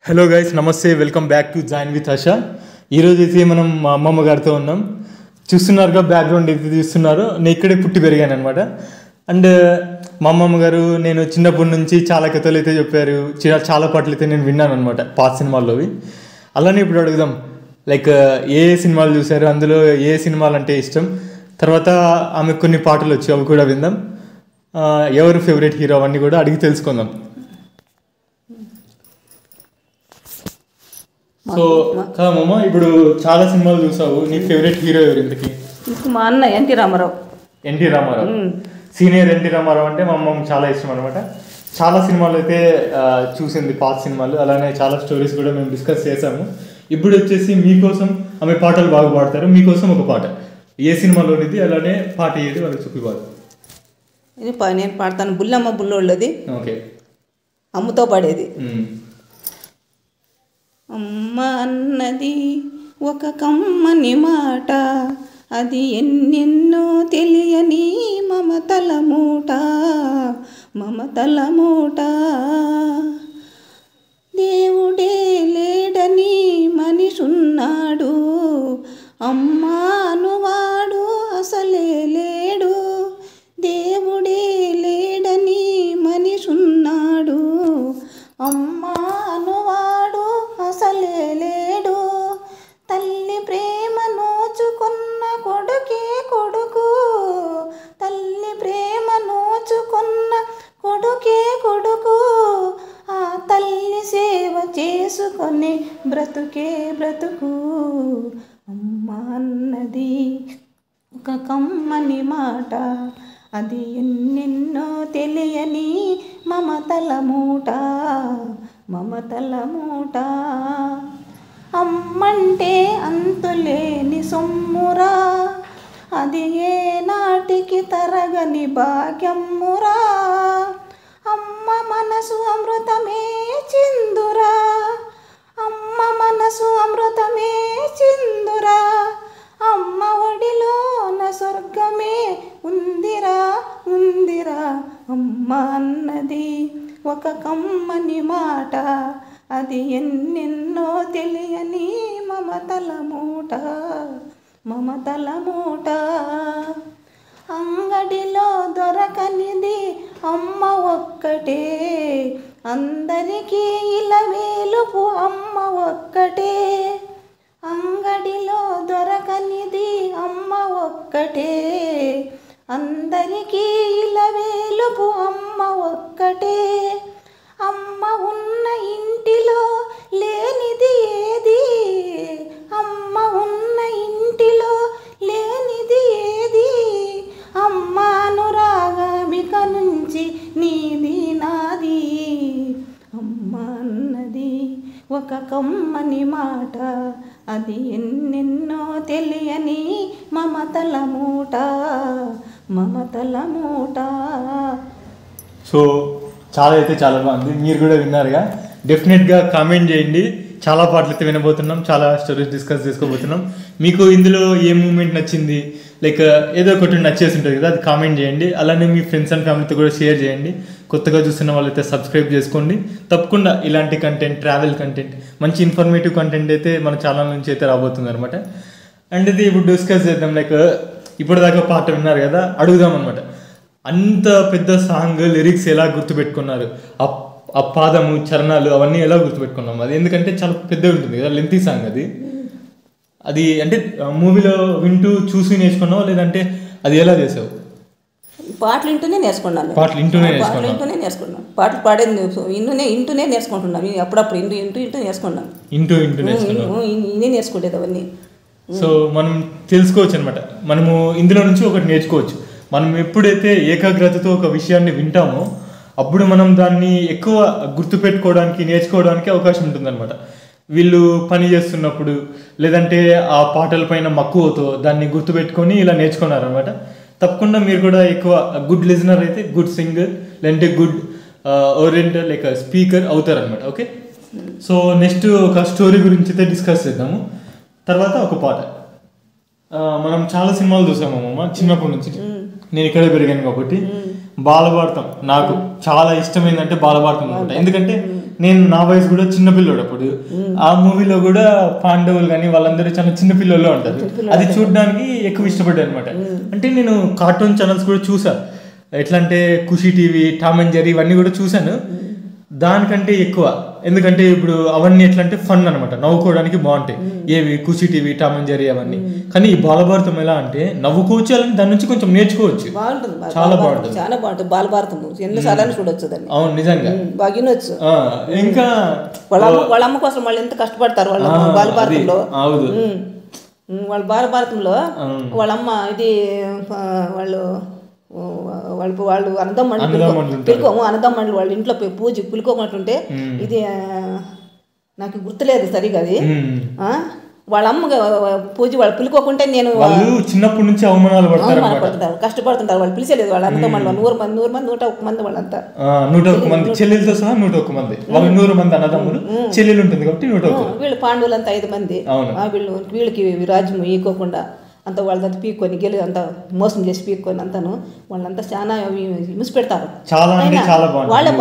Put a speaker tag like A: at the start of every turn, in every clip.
A: Hello guys, నమస్తే. Welcome back to join with Harsha. ఈరోజు అయితే మనం మా అమ్మమ్మ గారితో ఉన్నాం. చూస్తున్నారుగా బ్యాక్గ్రౌండ్ అయితే చూస్తున్నారు. నేను ఇక్కడే పుట్టి పెరిగాను అనమాట. అండ్ మా అమ్మమ్మ గారు నేను చిన్నప్పటి నుంచి చాలా కథలు అయితే చెప్పారు, చాలా పాటలు అయితే నేను విన్నాను అనమాట పాత సినిమాల్లోవి. అలానే ఇప్పుడు అడుగుదాం, లైక్ ఏ సినిమాలు చూశారు, అందులో ఏ సినిమాలు అంటే ఇష్టం, తర్వాత ఆమె కొన్ని పాటలు వచ్చి అవి కూడా విందాం. ఎవరు ఫేవరెట్ హీరో అవన్నీ కూడా అడిగి తెలుసుకుందాం. సో కాదమ్మా, ఇప్పుడు చాలా సినిమాలు చూసావు, నీ ఫేవరెట్ హీరో ఎవరు ఇంతకి?
B: మా అన్న NT Rama Rao.
A: NT Rama Rao, senior NT Rama Rao అంటే మా అమ్మకి చాలా ఇష్టం అనమాట. చాలా సినిమాలు అయితే చూసింది, పాత సినిమాలు. అలానే చాలా స్టోరీస్ కూడా మేము డిస్కస్ చేసాము. ఇప్పుడు వచ్చేసి మీకోసం ఆమె పాటలు బాగా పాడతారు. మీకోసం ఒక పాట ఏ సినిమాలోనిది, అలానే పాట ఏది వాళ్ళకి చెప్పి పాడు.
B: ఇది నేను పాడతాను. బుల్లమ్మ బుల్లోళ్ళది.
A: ఓకే,
B: అమ్మతో పాడేది. అమ్మ అన్నది ఒక కమ్మని మాట, అది ఎన్నెన్నో తెలియని మమతల మూట, మమతల మూట. దేవుడే లేడని మనిషున్నాడు, అమ్మ అనువాడు అసలే లేడు. దేవుడే లేడని మనిషున్నాడు, అమ్మ అనువాడు అసలే లేడు. తల్లి ప్రేమ నోచుకున్న కొడుకే కొడుకు, తల్లి ప్రేమ నోచుకున్న కొడుకే కొడుకు. ఆ తల్లి సేవ చేసుకొని బ్రతుకే బ్రతుకు. అమ్మ అన్నది ఒక కమ్మని మాట, అది ఎన్నెన్నో తెలియని మమతల మూట, మమతల మూట. అమ్మంటే అంతులేని సొమ్మురా, అది ఏ నాటికి తరగని భాగ్యమ్మురా. అమ్మ మనసు అమృతమే చిందురా, అమ్మ మనసు అమృతమే చిందురా. అమ్మ ఒడిలోన స్వర్గమే ఉందిరా, ఉందిరా. అమ్మ అన్నది ఒక కమ్మని మాట, అది ఎన్నెన్నో తెలియని మమతల మూట, మమతల మూట. అంగడిలో దొరకనిది అమ్మ ఒక్కటే, అందరికీ ఇలవేలుపు అమ్మ ఒక్కటే. అంగడిలో దొరకనిది అమ్మ ఒక్కటే, అందరికీ ఇలవేలుపు అమ్మ ఒక్కటే. అమ్మ ఉన్న ఇంటిలో లేనిది ఏది, అమ్మ ఉన్న ఇంటిలో లేనిది ఏది. అమ్మ అనురాగమిక నుంచి నీది నాది. అమ్మ అన్నది ఒక కమ్మని మాట, అది ఎన్నెన్నో తెలియని మమతల మూట, మమతల మూట.
A: సో చాలా అయితే చాలా బాగుంది, మీరు కూడా విన్నారుగా. డెఫినెట్గా కామెంట్ చేయండి. చాలా పాటలు అయితే వినబోతున్నాం, చాలా స్టోరీస్ డిస్కస్ చేసుకోబోతున్నాం. మీకు ఇందులో ఏ మూమెంట్ నచ్చింది, లైక్ ఏదో ఒకటి నచ్చేసి ఉంటుంది కదా, అది కామెంట్ చేయండి. అలానే మీ ఫ్రెండ్స్ అండ్ ఫ్యామిలీతో కూడా షేర్ చేయండి. కొత్తగా చూస్తున్న వాళ్ళైతే సబ్స్క్రైబ్ చేసుకోండి. తప్పకుండా ఇలాంటి కంటెంట్, ట్రావెల్ కంటెంట్, మంచి ఇన్ఫర్మేటివ్ కంటెంట్ అయితే మన ఛానల్ నుంచి అయితే రాబోతుంది అనమాట. అండ్ ఇది ఇప్పుడు డిస్కస్ చేద్దాం. లైక్ ఇప్పటిదాకా పాట విన్నారు కదా, అడుగుదాం అనమాట. అంత పెద్ద సాంగ్ లిరిక్స్ ఎలా గుర్తుపెట్టుకున్నారు, ఆ పాదము, చరణాలు అవన్నీ ఎలా గుర్తుపెట్టుకున్నాం? అది ఎందుకంటే చాలా పెద్దగా ఉంటుంది కదా, లెంతీ సాంగ్ అది. అది అంటే మూవీలో వింటూ చూసి నేర్చుకున్నావు, లేదంటే అది ఎలా చేసావు?
B: పాటలు ఇంటూనే నేర్చుకున్నాను.
A: పాటలు ఇంటూనే
B: నేర్చుకున్నాను. పాటలు పాడేది ఇంటూనే నేర్చుకుంటున్నాను. అప్పుడప్పుడు ఇంటూ నేర్చుకున్నాను. ఇంటూ ఇదే నేర్చుకోలేదు అవన్నీ.
A: సో మనం తెలుసుకోవచ్చు అనమాట. మనము ఇందులో నుంచి ఒకటి నేర్చుకోవచ్చు. మనం ఎప్పుడైతే ఏకాగ్రతతో ఒక విషయాన్ని వింటామో అప్పుడు మనం దాన్ని ఎక్కువ గుర్తుపెట్టుకోవడానికి, నేర్చుకోవడానికి అవకాశం ఉంటుందన్నమాట. వీళ్ళు పని చేస్తున్నప్పుడు, లేదంటే ఆ పాటల పైన మక్కువతో దాన్ని గుర్తుపెట్టుకొని ఇలా నేర్చుకున్నారనమాట. తప్పకుండా మీరు కూడా ఎక్కువ గుడ్ లిజనర్ అయితే గుడ్ సింగర్, లేదంటే గుడ్ ఓరియంటెడ్ లైక్ స్పీకర్ అవుతారనమాట. ఓకే, సో నెక్స్ట్ ఒక స్టోరీ గురించి అయితే డిస్కస్ చేద్దాము, తర్వాత ఒక పాట. మనం చాలా సినిమాలు చూసాము అమ్మమ్మ చిన్నప్పటి నుంచి. నేను ఇక్కడే పెరిగాను కాబట్టి బాలభారతం నాకు చాలా ఇష్టమైందంటే బాలభారతం అనమాట. ఎందుకంటే నేను నా వయసు కూడా చిన్నపిల్లడు అప్పుడు. ఆ మూవీలో కూడా పాండవులు కానీ వాళ్ళందరూ చాలా చిన్న పిల్లల్లో ఉంటారు. అది చూడడానికి ఎక్కువ ఇష్టపడ్డాను అనమాట. అంటే నేను కార్టూన్ ఛానల్స్ కూడా చూసా, ఎట్లా అంటే ఖుషి టీవీ, టామ్ అండ్ జెర్రీ ఇవన్నీ కూడా చూశాను. దానికంటే ఎక్కువ, ఎందుకంటే ఇప్పుడు అవన్నీ ఎట్లా అంటే ఫన్ అనమాట, నవ్వుకోవడానికి బాగుంటాయి. ఏవి ఖుషి టీవీ, టామ్ అండ్ జెర్రీ అవన్నీ. కానీ ఈ బాలభారతం ఎలా అంటే నవ్వుకోవచ్చు, అలాంటి దాని నుంచి కొంచెం నేర్చుకోవచ్చు. చాలా బాగుంటుంది,
B: చాలా బాగుంటుంది బాలభారతం. ఎన్నిసార్లు చూడొచ్చు దాన్ని.
A: అవును, నిజంగా
B: బాగా వినొచ్చు.
A: ఇంకా
B: వాళ్ళ అమ్మ కోసం వాళ్ళు ఎంత కష్టపడతారు వాళ్ళ బాలభారతంలో. వాళ్ళ బాలభారతంలో వాళ్ళమ్మ ఇది వాళ్ళు అన్నదమ్మండ్లు వాళ్ళ ఇంట్లో పూజ పిలుకోమంటుంటే, ఇది నాకు గుర్తులేదు సరిగా అది. వాళ్ళ అమ్మ పూజ వాళ్ళు పిలుకోకుంటే నేను
A: చిన్నప్పటి నుంచి అవమానాలు
B: కష్టపడుతుంటారు. వాళ్ళు పిలిచలేదు వాళ్ళ అన్నదమ్ముళ్ళు 100 మంది 101 మంది వాళ్ళంతా
A: 101 మంది చెల్లెలతో సహా 101 మంది. వాళ్ళు 100 మంది అన్నదమ్ములు, చెల్లెలు ఉంటుంది కాబట్టి 101.
B: వీళ్ళు పాండవులంతా 5 మంది. వీళ్ళకి రాజ్యం ఈకోకుండా అంత వాళ్ళంతా పీక్కొని అంతా మోసం చేసి పీక్కొని అంతాను వాళ్ళంతా చాలా హింస పెడతారు. వాళ్ళే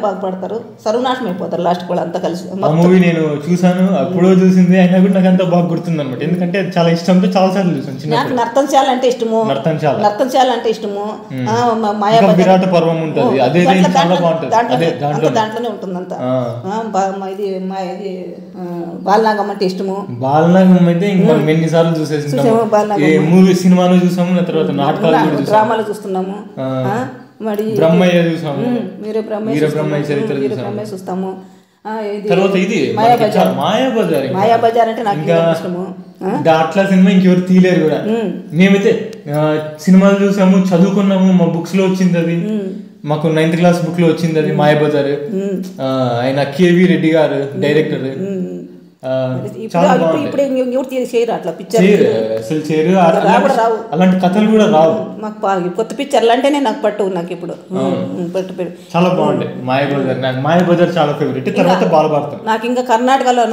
B: బాగుపడతారు, సర్వనాశనం అయిపోతారు లాస్ట్ వాళ్ళంతా కలిసి.
A: మూవీ నేను చూసాను, అప్పుడో చూసింది, అయినా కూడా నాకు అంతా బాగా గుర్తుంది అనమాట. ఎందుకంటే చాలా ఇష్టంతో చాలా సార్లు చూసాను.
B: నాకు నర్తం చేయాలంటే ఇష్టము.
A: విరాట పర్వం ఉంటుంది, అదే చాలా బాగుంటుంది.
B: దాంట్లోనే ఉంటుంది అంతా. ఇది బాలనాగం అంటే ఇష్టము.
A: బాలనాగం అయితే ఇంకా ఎన్నిసార్లు చూసేసి మూవీ సినిమాను చూసాము, తర్వాత నాటకాలు
B: డ్రామాలు చూస్తున్నాము.
A: బ్రహ్మయ్య చూసాము,
B: వీరబ్రహ్మయ్య చరిత్ర చూస్తాము.
A: తర్వాత ఇది
B: మాయాబజార్ అంటే నాకు ఇష్టము.
A: అట్లా సినిమా ఇంకెవరు తీయలేరు కూడా. మేమైతే సినిమాలు చూసాము, చదువుకున్నాము, మా బుక్స్ లో వచ్చింది అది. మాకు 9th క్లాస్ బుక్ లో వచ్చింది అది మాయాబజార్. ఆయన కేవీ రెడ్డి గారు డైరెక్టర్. అలాంటి కథలు కూడా రావు
B: మాకు. కొత్త పిక్చర్లు అంటేనే నాకు పట్టు. నాకు ఇప్పుడు
A: చాలా బాగుంటాయి మాయాబజార్. నాకు మాయాబజార్ చాలా ఫేవరెట్. తర్వాత బాలభారతం.
B: నాకు ఇంకా కర్ణాటకలో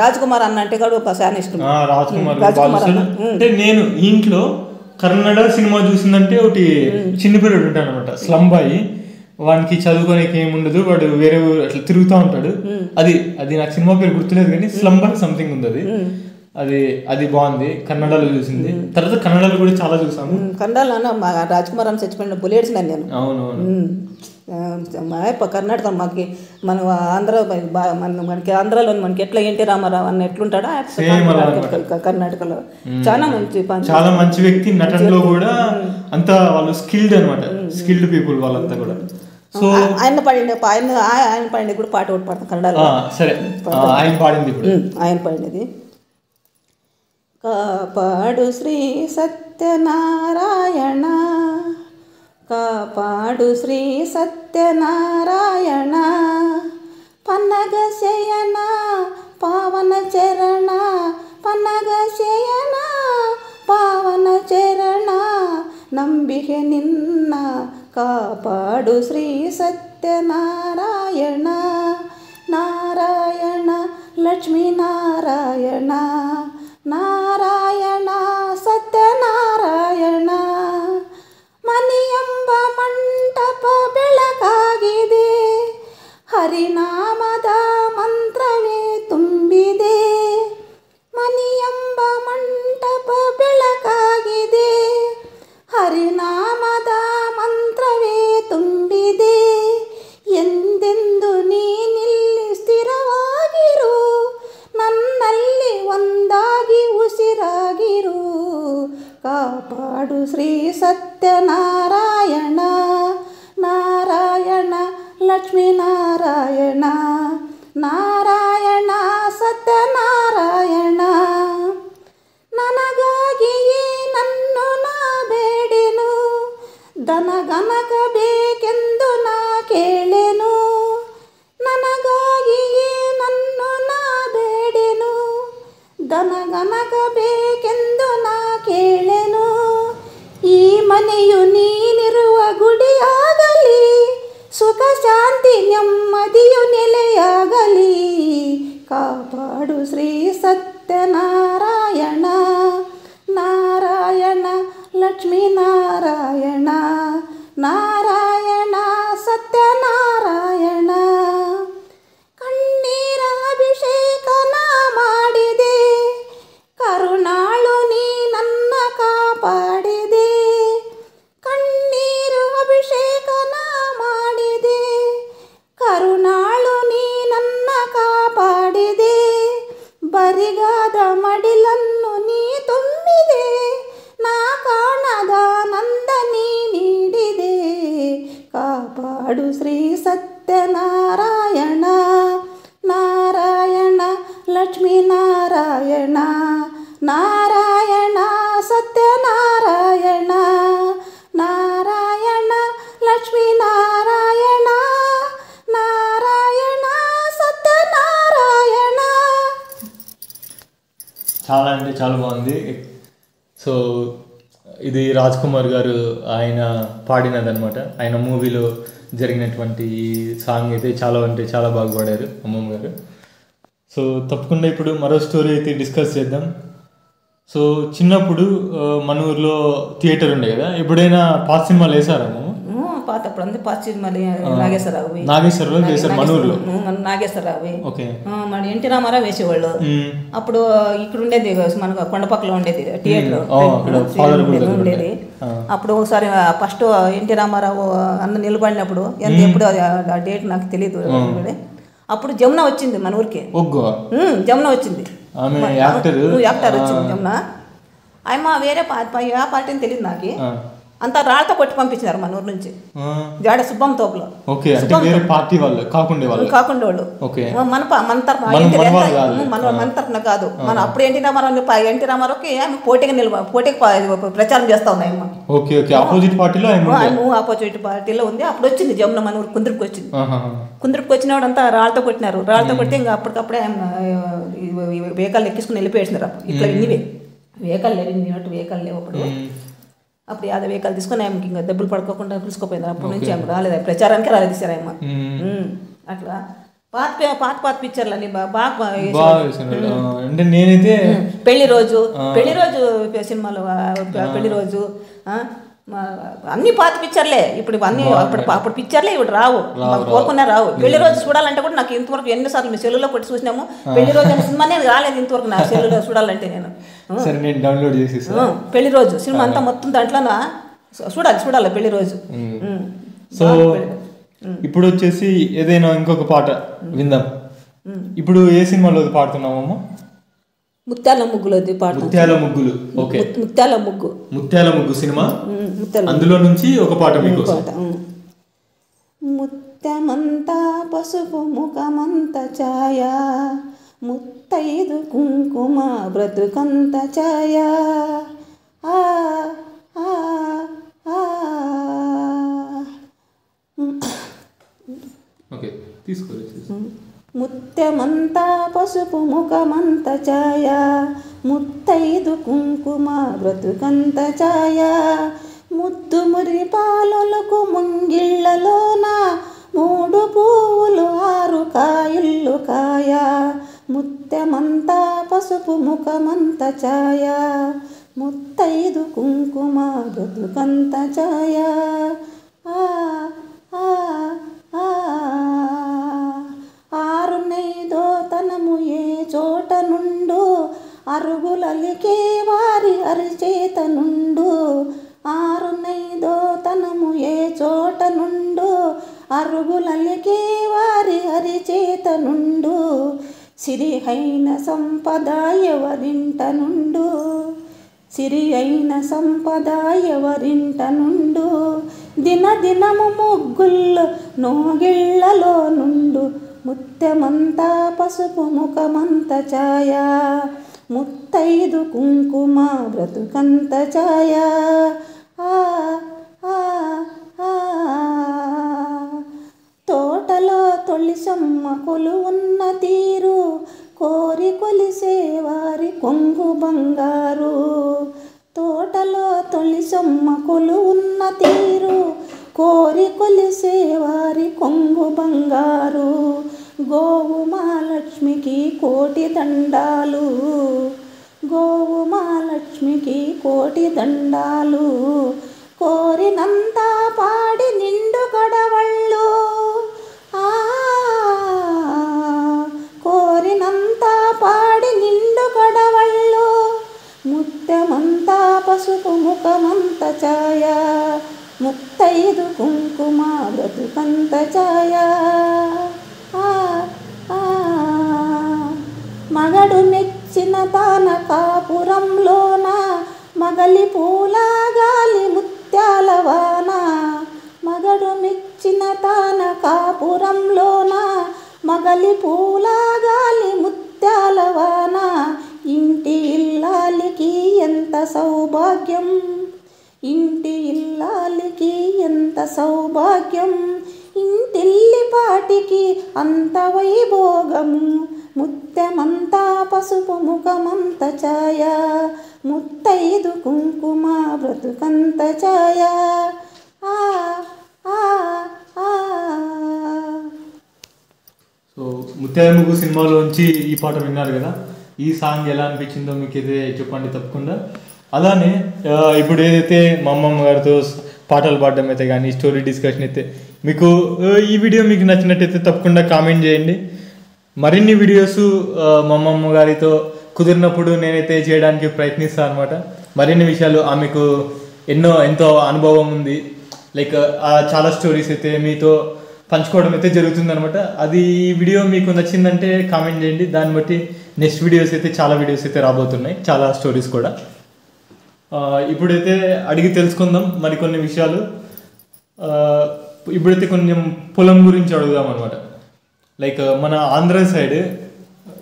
B: రాజ్ కుమార్ అన్న అంటే కూడా చాలా ఇష్టం.
A: రాజ్ కుమార్ అంటే నేను ఇంట్లో కన్నడ సినిమా చూసిందంటే ఒకటి చిన్న పిల్లడు ఉంటాడు అనమాట, స్లంబాయి. వానికి చదువుకోనికి ఏముండదు, వాడు వేరే అట్లా తిరుగుతూ ఉంటాడు. అది నాకు సినిమా పేరు గుర్తులేదు కానీ స్లంబాయ్ సంథింగ్ ఉంది అది. అది బాగుంది, కన్నడలో చూసింది. తర్వాత కన్నడలో కూడా చాలా చూసాము.
B: కన్నడలో రాజ్ కుమార్ అని చచ్చిపోయిన బుల్లెట్స్ నేను.
A: అవునవును.
B: కర్ణాటక మన ఆంధ్ర మనకి ఆంధ్రాలో మనకి ఎట్లా ఎన్టీ రామారావు అన్న ఎట్లుంటాడో కర్ణాటకలో
A: చాలా మంచి వ్యక్తి. నటనలో కూడా అంతా వాళ్ళు స్కిల్డ్ అనమాట, స్కిల్డ్ పీపుల్ వాళ్ళంతా కూడా. సో
B: ఆయన పాడింది కూడా పాట ఒకటి పాడతాం కన్నడలో.
A: సరే, ఆయన పాడింది ఇప్పుడు.
B: ఆయన పాడినది కాపాడు శ్రీ సత్యనారాయణ, కాపాడు శ్రీ సత్యనారాయణ, పన్నగ శయన పావన చరణ, పన్నగ శయన పావన చరణ, ನಂಬಿಕೆ ನಿನ್ನ ಕಾಪಾಡು ಶ್ರೀ ಸತ್ಯನಾರಾಯಣ, ನಾರಾಯಣ ಲಕ್ಷ್ಮೀ ನಾರಾಯಣ, ನಾರಾಯಣ ಸತ್ಯನಾರಾಯಣ. ಮನೆಯೆಂಬ ಮಂಟಪ ಬೆಳಕಾಗಿದೆ, ಹರಿನಾಮದ ಮಂತ್ರವೇ ತುಂಬಿದೆ. ಮನೆಯೆಂಬ ಮಂಟಪ ಬೆಳಕಾಗಿದೆ, ಹರಿನಾಮದ ಮಂತ್ರವೇ ತುಂಬಿದೆ. ಎಂದೆಂದು ನೀನಿಲ್ಲಿ ಸ್ಥಿರವಾಗಿರು, ನನ್ನಲ್ಲಿ ಒಂದಾಗಿ ಉಸಿರಾಗಿರು. ಕಾಪಾಡು ಶ್ರೀ ಸತ್ಯನಾರಾಯಣ, ನಾರಾಯಣ ಲಕ್ಷ್ಮೀ ನಾರಾಯಣ, ನಾರಾಯಣ ಸತ್ಯನಾರಾಯಣ. ನನಗಾಗಿಯೇ ನನ್ನು ನಾ ಬೇಡೆನು, ದನಗನಕ ಬೇಕೆಂದು ನಾ ಕೇಳೆನು. ನನಗಾಗಿಯೇ ನನ್ನು ನಾ ಬೇಡೆನು, ದನಗನಕ ಬೇಕೆಂದು ನಾ ಕೇಳೆನು. ಈ ಮನೆಯು ನೀನಿರುವ ಗುಡಿಯಾಗಲಿ, ಸುಖ ಶಾಂತಿ ನೆಮ್ಮದಿಯು ನೆಲೆಯಾಗಲಿ. ಕಾಪಾಡು ಶ್ರೀ ಸತ್ಯನಾರಾಯಣ, ನಾರಾಯಣ ಲಕ್ಷ್ಮೀ ನಾರಾಯಣ, ನಾರಾಯಣ ಸತ್ಯನಾರಾಯಣ. లక్ష్మీనారాయణ నారాయణ సత్యనారాయణ నారాయణ లక్ష్మీనారాయణ నారాయణ సత్యనారాయణ.
A: చాలా అంటే చాలా బాగుంది. సో ఇది రాజ్ కుమార్ గారు ఆయన పాడినదనమాట. ఆయన మూవీలో జరిగినటువంటి ఈ సాంగ్ అయితే చాలా అంటే చాలా బాగా పాడారు అమ్మమ్మ గారు. సో తప్పకుండా ఇప్పుడు మరో స్టోరీ అయితే డిస్కస్ చేద్దాం. సో చిన్నప్పుడు మన ఊర్లో థియేటర్ ఉండే కదా, ఎప్పుడైనా పాత సినిమాలు వేసారా?
B: పాతప్పుడు అంతే పాత సినిమాలు నాగేశ్వరరావు
A: వేసారు మన ఊర్లో.
B: నాగేశ్వరరావు మన ఎన్టీ రామారావు వేసేవాళ్ళు. అప్పుడు ఇక్కడ ఉండేది మనకు కొండపక్కలో ఉండేది థియేటర్ ఉండేది. అప్పుడు ఒకసారి ఫస్ట్ ఎన్టీ రామారావు అన్న నిలబడినప్పుడు ఎప్పుడు ఆ డేట్ నాకు తెలియదు. అప్పుడు జమున వచ్చింది మన ఊరికి. జమున వచ్చింది, యాక్టర్ వచ్చింది జమున. ఆయమ్మ వేరే పార్టీని తెలియదు నాకు. అంతా రాళ్ళతో కొట్టి పంపించినారు మన ఊరు నుంచి, జాడ సుబ్బం తోపులో. కాకుండా వాళ్ళు మన తరఫున కాదు. మన అప్పుడు ఎన్టీ రామారావుకి ఆమె పోటీకి ప్రచారం చేస్తా ఉన్నాయి. ఆపోజిట్ పార్టీలో ఉంది. అప్పుడు వచ్చింది జమున మన ఊరు కుందురుకు వచ్చింది. కుందురుకు వచ్చినప్పుడు అంతా రాళ్ళతో కొట్టినారు. రాళ్ళతో కొట్టి ఇంకా అప్పటికప్పుడే వెహికల్ ఎక్కించుకుని వెళ్ళిపోయేసినారు. ఇట్లా ఇన్ని వెహికల్ లేవు అప్పుడు. అప్పుడు యాదవ్ వెహికల్ తీసుకొని ఆమెకి ఇంకా దెబ్బలు పడుకోకుండా పిలుచుకోపోయింది. అప్పటి నుంచి ఆమె రాలేదు, ప్రచారానికి రాలేదు సార్ ఆమె. అట్లా పాత పిక్చర్లు అన్ని బాగా
A: అంటే నేనైతే
B: పెళ్లి రోజు సినిమాలు, పెళ్లి రోజు అన్ని పాత పిక్చర్లే. ఇప్పుడు అన్ని అప్పుడు పిక్చర్లే ఇప్పుడు రావు, కోరుకున్నా రావు. పెళ్లి రోజు చూడాలంటే కూడా నాకు ఇంతవరకు ఎన్నిసార్లు మీ సెల్లులో కొట్టి చూసినాము. పెళ్లి రోజు అనే సినిమానే రాలేదు ఇంతవరకు నా సెల్లులో చూడాలంటే. నేను
A: డౌన్లోడ్ చేసి
B: పెళ్లి రోజు సినిమా అంతా మొత్తం దాంట్లో చూడాలి పెళ్లి రోజు.
A: సో ఇప్పుడు వచ్చేసి ఏదైనా ఇంకొక పాట విందాం. ఇప్పుడు ఏ సినిమాలో పాడుతున్నామమ్మా?
B: ముత్యాల ముగ్గులోది పాట.
A: ముత్యాల ముగ్గు సినిమా, అందులో నుంచి ఒక పాట మీకు.
B: ముత్యమంతా పసుపు ముఖమంత ఛాయ, ముత్తైదు కుంకుమ బ్రతుకంత ఛాయ. ముత్యమంతా పసుపు ముఖమంత ఛాయ, ముత్తైదు కుంకుమ బ్రతుకంత ఛాయ. ముద్దు మురి పాలలకు ముంగిళ్ళలోన 3 పువ్వులు 6 కాయలు కాయ. ముత్యమంతా పసుపు ముఖమంత ఛాయ, ముత్తైదు కుంకుమ బ్రతుకంత ఛాయ. ఆరునైదోతనము ఏ చోట నుండు, అరుగులలికే వారి అరిచేత నుండు. ఆరునైదోతనము ఏ చోట నుండు, అరుగులలికే వారి అరిచేత నుండు. సిరి అయిన సంపద ఎవరింట నుండు, సిరి అయిన సంపద ఎవరింట నుండు. దినదినము ముగ్గుల్లో నోగిళ్ళలో నుండు, ముత్యమంతా పసుపు ముఖమంత ఛాయ, ముత్తైదు కుంకుమ బ్రతుకంత ఛాయ. తోటలో తొలిసమ్మ కొలువున్న తీరు, కోరి కొలిసే వారి కొంగు బంగారు. తోటలో తొలిసమ్మ కొలువున్న తీరు, కోరి కొలిసే వారి కొంగు బంగారు. గోవు మహాలక్ష్మికి కోటి దండాలు, గోవు మహాలక్ష్మికి కోటి దండాలు. కోరినంత పాడి నిండు గడవళ్ళు, కోరినంత పాడి నిండు గడవళ్ళు. ముత్యమంతా పసుపు ముఖమంత ఛాయ, ముత్తైదు కుంకుమ బ్రతుకంత ఛాయ. మగడు మెచ్చిన తాన కాపురంలోన, మగలి పూల గాలి ముత్యాల వాన. మగడు మెచ్చిన తాన కాపురంలోన, మగలి పూల గాలి ముత్యాల వాన. సౌభాగ్యం, ఇంటి ఇల్లాలికి ఎంత సౌభాగ్యం, ఇంటిల్లిపాటికి అంత వైభోగము, ముత్తెమంతా పసుపు ముఖమంత ఛాయ, ముత్తైదు కుంకుమ బ్రతుకంత ఛాయ. ఆ ఆ ఆ.
A: సో ముత్యాలముగ్గు సినిమాలోంచి ఈ పాట విన్నారు కదా. ఈ సాంగ్ ఎలా అనిపించిందో మీకు అయితే చెప్పండి తప్పకుండా. అలానే ఇప్పుడు ఏదైతే మా అమ్మమ్మ గారితో పాటలు పాడడం అయితే కానీ, స్టోరీ డిస్కషన్ అయితే మీకు ఈ వీడియో మీకు నచ్చినట్టయితే తప్పకుండా కామెంట్ చేయండి. మరిన్ని వీడియోస్ మా అమ్మమ్మ గారితో కుదిరినప్పుడు నేనైతే చేయడానికి ప్రయత్నిస్తాను అనమాట. మరిన్ని విషయాలు ఆమెకు ఎంతో అనుభవం ఉంది. లైక్ చాలా స్టోరీస్ అయితే మీతో పంచుకోవడం అయితే జరుగుతుంది అనమాట. అది ఈ వీడియో మీకు నచ్చిందంటే కామెంట్ చేయండి. దాన్ని బట్టి నెక్స్ట్ వీడియోస్ అయితే చాలా వీడియోస్ అయితే రాబోతున్నాయి, చాలా స్టోరీస్ కూడా. ఇప్పుడైతే అడిగి తెలుసుకుందాం మరికొన్ని విషయాలు. ఇప్పుడైతే కొంచెం పొలం గురించి అడుగుదాం అనమాట. లైక్ మన ఆంధ్ర సైడ్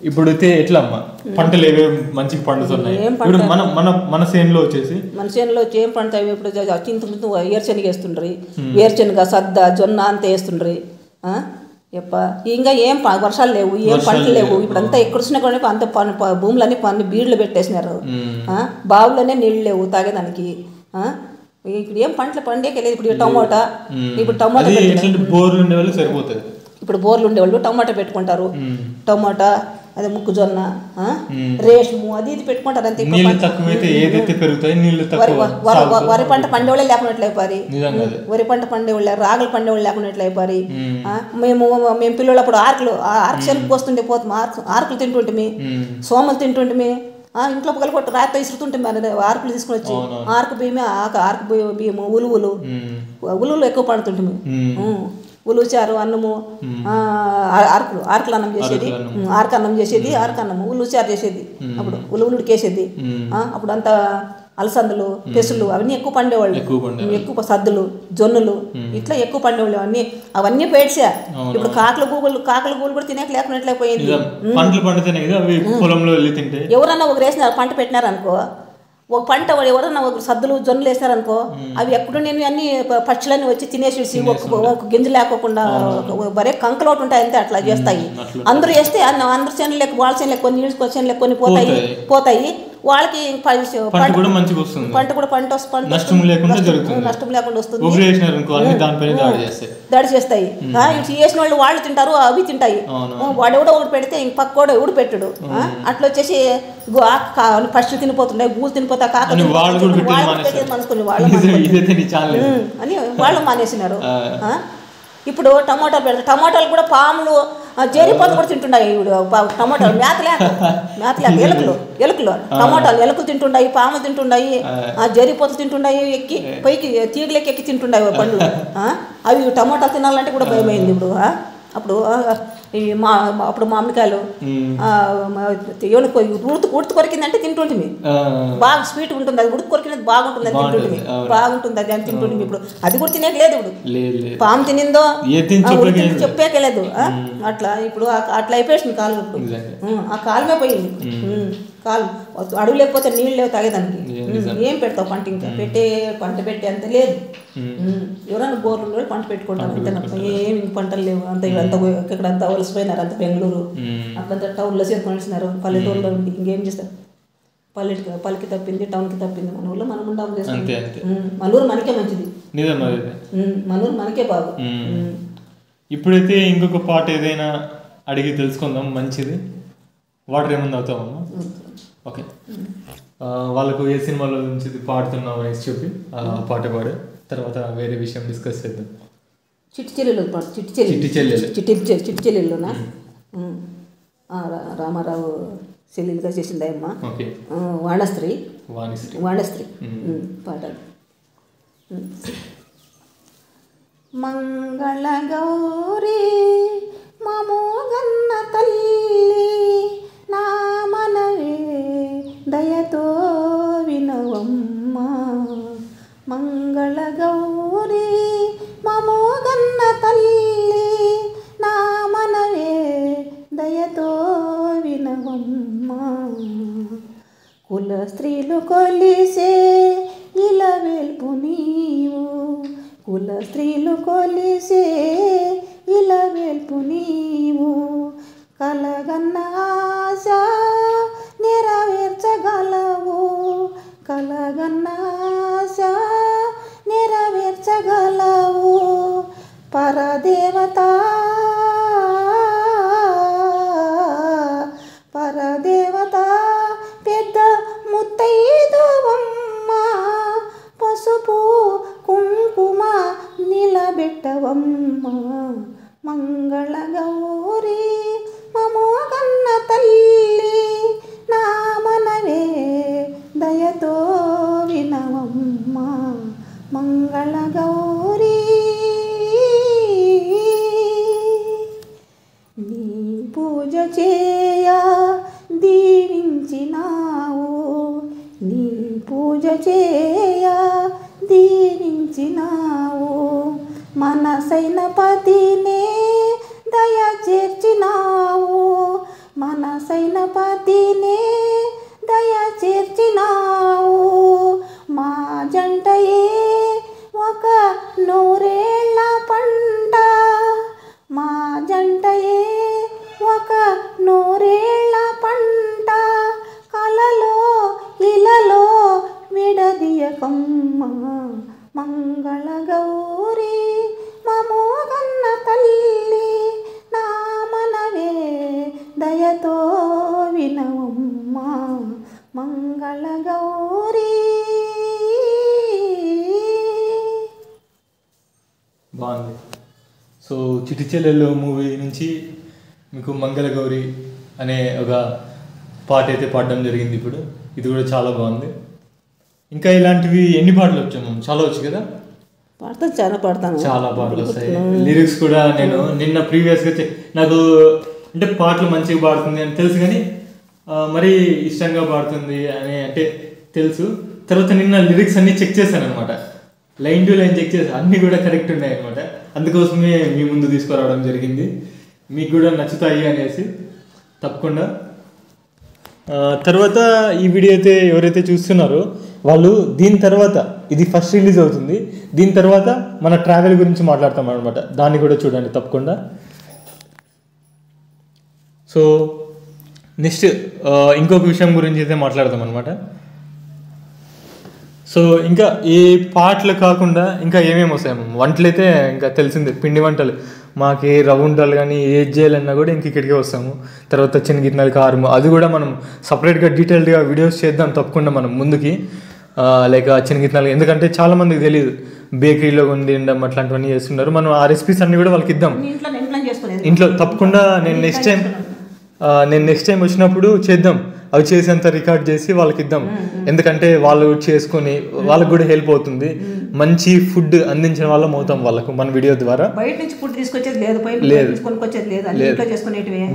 A: ఇప్పుడైతే ఎట్లా అమ్మా పంటలు ఏవేవి మంచిగా పండుతున్నాయి? ఇప్పుడు మన చేనులో వచ్చేసి
B: ఏం పండుతాయి? ఇప్పుడు ఏరుశనగ వేస్తుండ్రి, వేరుశనగ సద్ద జొన్న అంతా వేస్తుండ్రి. ఇంకా ఏం వర్షాలు లేవు, ఏం పంటలు లేవు. ఇప్పుడు అంతా ఎక్కడ వచ్చినా కూడా అంత భూములన్నీ పన్ను బీడ్లు పెట్టేసినారు. బావుల్లోనే నీళ్ళు లేవు తాగేదానికి. ఇప్పుడు ఏం పంటలు పండేకెళ్ళేది. ఇప్పుడు టమోటా,
A: బోర్లు ఉండేవాళ్ళు సరిపోతుంది.
B: ఇప్పుడు బోర్లు ఉండేవాళ్ళు టమాటా పెట్టుకుంటారు. టమాటా, అదే మొక్కజొన్న, రేష్ము అది ఇది పెట్టుకుంటారు. అంతే. వరి పంట పండేవాళ్ళే లేకున్నట్లయిపోయి, వరి పంట పండేవాళ్ళు, రాగులు పండేవాళ్ళు లేకున్నట్లయిపోయి. మేము పిల్లలప్పుడు ఆర్కు శనగ పోస్తుండే పోతాం, ఆర్కులు తింటుంటే, సోమలు తింటుంటే, ఇంట్లో పొగలు కొట్టి రాత్రి ఇసురుతుంటే ఆర్కులు తీసుకుని వచ్చి ఆర్కు బియ్యమే, ఆర్కు బియ్యము, ఉలువలు ఎక్కువ పండుతుంటే, ఉలుచారు అన్నము, ఆర్కులు అన్నం చేసేది, ఆర్క అన్నం చేసేది, ఆర్క అన్నము ఉలుచారు చేసేది. అప్పుడు ఉలుడికేసేది. అప్పుడు అంతా అలసందలు, పెసులు అవన్నీ ఎక్కువ పండేవాళ్ళు. ఎక్కువ సద్దులు, జొన్నులు ఇట్లా ఎక్కువ పండేవాళ్ళు. అవన్నీ పేడ్చా. ఇప్పుడు కాకుల గూగులు కూడా తినేక లేకున్నట్లయిపోయింది. ఎవరన్నా ఒక రేసిన పంట పెట్టినారనుకో, ఒక పంట ఎవరన్నా ఒక సద్దులు జొన్నలు వేసారనుకో, అవి ఎప్పుడు నేను అన్ని పక్షులన్నీ వచ్చి తినేసి ఒక గింజ లేకోకుండా బరే కంకలు ఒకటి ఉంటాయి అంతే. అట్లా చేస్తాయి. అందరూ వేస్తే అందరు చేనులు లేక వాళ్ళ చేనులు కొన్ని నీళ్ళు చేనులు కొన్ని పోతాయి. వాళ్ళకి పంట కూడా నష్టం లేకుండా వస్తుంది. దాడి చేస్తాయి. వేసిన వాళ్ళు తింటారు, అవి తింటాయి. వాడెవడో ఒకటి పెడితే ఇంక పక్కోడు ఎవడు పెట్టడు. అట్లా వచ్చేసి పక్షులు తినిపోతుంటాయి, గూలు తినిపోతాయి, కాకని మనసుకుని అని వాళ్ళు మానేసినారు. ఇప్పుడు టమోటాలు పెడతారు. టమోటాలు కూడా పాములు, జేరిపోతు కూడా తింటున్నాయి. టమోటాలు మేతలేక ఎలుకలు టమోటాలు ఎలుకలు తింటున్నాయి, పాములు తింటున్నాయి, జేరిపోతు తింటున్నాయి, ఎక్కి పైకి తీగలేకి ఎక్కి తింటున్నాయి పండ్లు. అవి టమోటాలు తినాలంటే కూడా భయమైంది ఇప్పుడు. అప్పుడు మామిడికాయలు ఉడుతు కొరికిందంటే తింటుంటిమి. బాగా స్వీట్ ఉంటుంది, అది ఉడుకు కొరికినది బాగుంటుంది అని తింటుంటిమి. బాగుంటుంది అది అని తింటుంటిమి. ఇప్పుడు అది కూడా తినేకలేదు. ఇప్పుడు పాము తినిందో చెప్పేకలేదు. అట్లా ఇప్పుడు అట్లా అయిపోయింది కాలం. ఇప్పుడు ఆ కాలమే పోయింది. కాలం అడుగు లేకపోతే నీళ్ళు లేవు తాగేదానికి. ఏం పెడతావు పంట? ఇంకా పంట పెట్టే అంత లేదు. ఎవరైనా బోర్లు పంట పెట్టుకుంటారు అంతే. ఏం పంటలు లేవు. అంత ఇక్కడంతా వలసిపోయినారు. అంత బెంగళూరు అట్లంతా టౌన్లో చేరుకొనిసినారు. పల్లెటూరులో ఉండి ఇంకేం చేస్తారు? పల్లెకి తప్పింది, టౌన్కి తప్పింది. మన ఊళ్ళో మనం ఉండాలి చేస్తాం. మన ఊరు మనకే మంచిది. మన ఊరు మనకే బాగు.
A: ఇప్పుడైతే ఇంకొక పాట ఏదైనా అడిగి తెలుసుకుందాం. మంచిది. వాటర్ ఏముంది అవుతామమ్మా? ఓకే. వాళ్ళకు ఏ సినిమాలో నుంచి పాడుతున్నావు అనేసి చెప్పి పాట పాడే తర్వాత వేరే విషయం డిస్కస్ చేద్దాం.
B: చిట్టి చెల్లెల్లోనా రామారావు చెల్లెలుగా చేసింది అమ్మ. వాణస్త్రీ పాటలు. మంగళ గౌరీ మమోగన్న తల్లి నా మనవే దయతో వినవమ్మ. మంగళ గౌరీ మమోగన్న తల్లి నా మనవే దయతో వినవమ్మ. కుల స్త్రీలు కొలిసే ఇలవేల్పు నీవు, కుల స్త్రీలు కొలిసే ఇలవేల్పు నీవు, కలగన్న ఆశ నెరవేర్చగలవు, కలగన్న ఆశ నెరవేర్చగలవు, పరదేవత పరదేవత పెద్ద ముత్తైదువమ్మ, పసుపు కుంకుమ నిలబెట్టవమ్మ, మంగళ గౌరీ మమోగన్న తల్లి, నా మనవే దయతో వినవమ్మ, మంగళ గౌరీ. నీ పూజ చేయ దీవించినావు, నీ పూజ చేయ దీవించినావు, మనసైన పతినే దయ చేర్చినావు, మనసైన పతినే దయ చేర్చినావు, మా జంటయే ఒక నూరేళ్ల పంట, మా జంటయే ఒక నూరేళ్ల పంట, కలలో ఇలలో విడదీయకమ్మ, మంగళ గౌరీ మమోగన్న తల్లి, నా మనవే దయతో వినవమ్మ, మంగళ గౌరీ.
A: బాగుంది. సో చిట్టి చెల్లెలు మూవీ నుంచి మీకు మంగళ గౌరి అనే ఒక పాట అయితే పాడడం జరిగింది. ఇప్పుడు ఇది కూడా చాలా బాగుంది. ఇంకా ఇలాంటివి ఎన్ని పాటలు వచ్చాము? చాలా వచ్చు కదా?
B: పాడతాను, చాలా పాడతాను,
A: చాలా పాటలు వస్తాయి. లిరిక్స్ కూడా నేను నిన్న ప్రీవియస్గా నాకు అంటే పాటలు మంచిగా పాడుతుంది అని తెలుసు, కానీ మరీ ఇష్టంగా పాడుతుంది అని అంటే తెలుసు. తర్వాత నిన్న లిరిక్స్ అన్నీ చెక్ చేశాను అనమాట, లైన్ టు లైన్ చెక్ చేశాను, అన్నీ కూడా కరెక్ట్ ఉన్నాయి అనమాట. అందుకోసమే మీ ముందు తీసుకురావడం జరిగింది, మీకు కూడా నచ్చుతాయి అనేసి. తప్పకుండా తర్వాత ఈ వీడియో అయితే ఎవరైతే చూస్తున్నారో వాళ్ళు దీని తర్వాత, ఇది ఫస్ట్ రిలీజ్ అవుతుంది, దీని తర్వాత మన ట్రావెల్ గురించి మాట్లాడతాం అనమాట. దాన్ని కూడా చూడండి తప్పకుండా. సో నెక్స్ట్ ఇంకొక విషయం గురించి అయితే మాట్లాడతాం అనమాట. సో ఇంకా ఈ పాటలు కాకుండా ఇంకా ఏమేమి వస్తాయి? వంటలు అయితే ఇంకా తెలిసిందే, పిండి వంటలు. మాకు ఏ రవ్వ వంటలు కానీ ఏది చేయాలన్నా కూడా ఇంక ఇక్కడికే వస్తాము. తర్వాత శనగిత్తనాలు, కారము, అది కూడా మనం సపరేట్గా డీటెయిల్డ్గా వీడియోస్ చేద్దాం తప్పకుండా మనం ముందుకి. లైక్ శనగిత్తనాలు, ఎందుకంటే చాలామందికి తెలియదు, బేకరీలో వండిడం అట్లాంటివన్నీ చేస్తున్నారు. మనం ఆ రెసిపీస్ అన్నీ కూడా వాళ్ళకి ఇద్దాం ఇంట్లో. తప్పకుండా నేను నెక్స్ట్ టైం వచ్చినప్పుడు చేద్దాం, అవి చేసేంత రికార్డ్ చేసి వాళ్ళకి ఇద్దాం. ఎందుకంటే వాళ్ళు చేసుకొని వాళ్ళకి కూడా హెల్ప్ అవుతుంది, మంచి ఫుడ్ అందించిన వాళ్ళం అవుతాం వాళ్ళకు మన వీడియో ద్వారా.
B: బయట నుంచి ఫుడ్ తీసుకొచ్చేది లేదు,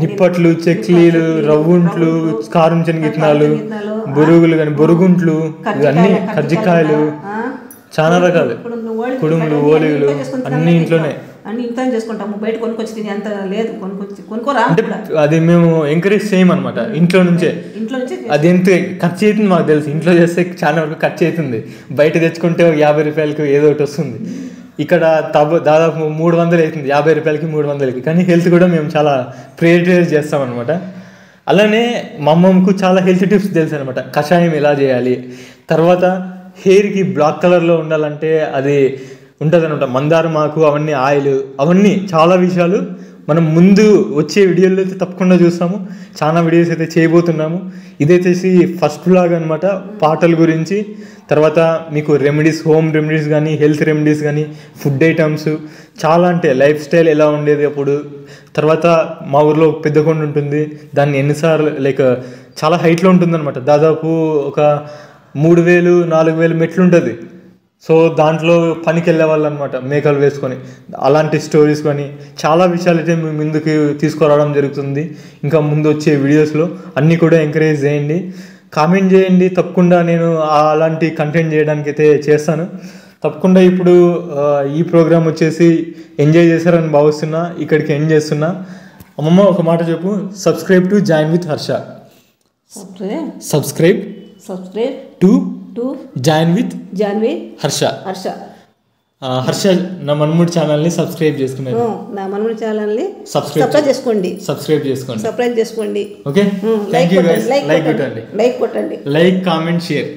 A: నిప్పట్లు, చెక్లీలు, రవ్వుంట్లు, కారం శనగిత్తనాలు, బొరుగులు కానీ బొరుగుంట్లు, ఇవన్నీ కజ్జికాయలు, చాలా రకాలు, కుడుములు, ఓలిగులు అన్ని ఇంట్లోనే
B: చేసుకుంటాము. బయట కొనుక్కొచ్చి తినే అంత లేదు, కొనుక్కోరా
A: అంటే అది మేము ఎంకరేజ్ చేయము అనమాట. ఇంట్లో నుంచే అది ఎంత ఖర్చు అవుతుంది మాకు తెలుసు, ఇంట్లో చేస్తే చాలా వరకు ఖర్చు అవుతుంది. బయట తెచ్చుకుంటే 50 రూపాయలకి ఏదో ఒకటి వస్తుంది, ఇక్కడ దాదాపు 300 అవుతుంది, 50 రూపాయలకి 300కి. కానీ హెల్త్ కూడా మేము చాలా ప్రియారిటైజ్ చేస్తాం అనమాట. అలానే మా అమ్మమ్మకు చాలా హెల్త్ టిప్స్ తెలుసు అనమాట. కషాయం ఎలా చేయాలి, తర్వాత హెయిర్కి బ్లాక్ కలర్లో ఉండాలంటే అది ఉంటుంది అనమాట, మందారమాకు, అవన్నీ ఆయిల్, అవన్నీ చాలా విషయాలు మనం ముందు వచ్చే వీడియోలో అయితే తప్పకుండా చూస్తాము. చాలా వీడియోస్ అయితే చేయబోతున్నాము. ఇదైతే ఫస్ట్ వ్లాగ్ అనమాట, పాటల గురించి. తర్వాత మీకు రెమెడీస్, హోమ్ రెమెడీస్ కానీ, హెల్త్ రెమెడీస్ కానీ, ఫుడ్ ఐటమ్స్ చాలా, అంటే లైఫ్ స్టైల్ ఎలా ఉండేది అప్పుడు. తర్వాత మా ఊర్లో పెద్ద కొండ ఉంటుంది, దాన్ని ఎన్నిసార్లు లైక్ చాలా హైట్లో ఉంటుందన్నమాట, దాదాపు ఒక 3000-4000 మెట్లు ఉంటుంది. సో దాంట్లో పనికి వెళ్ళే వాళ్ళు అనమాట, మేకలు వేసుకొని. అలాంటి స్టోరీస్ కానీ చాలా విషయాలు అయితే మేము ముందుకు తీసుకురావడం జరుగుతుంది. ఇంకా ముందు వచ్చే వీడియోస్లో అన్నీ కూడా ఎంకరేజ్ చేయండి, కామెంట్ చేయండి. తప్పకుండా నేను అలాంటి కంటెంట్ చేయడానికి అయితే చేస్తాను తప్పకుండా. ఇప్పుడు ఈ ప్రోగ్రామ్ వచ్చేసి ఎంజాయ్ చేశారని భావిస్తున్నా, ఇక్కడికి ఎండ్ చేస్తున్నా. అమ్మమ్మ ఒక మాట చెప్పు, subscribe to join with Harsha.
B: Subscribe
A: to
B: to
A: join with
B: Janvi
A: Harsha.
B: Harsha.
A: Harsha నా మన్ముడి ఛానల్ని సబ్స్క్రైబ్ చేసుకున్నారు.
B: నా మన్ముడి ఛానల్ని
A: సబ్స్క్రైబ్
B: చేసుకోండి.
A: సబ్స్క్రైబ్ చేసుకోండి. Okay,
B: like
A: thank you guys.
B: కొట్టండి.
A: Like comment share.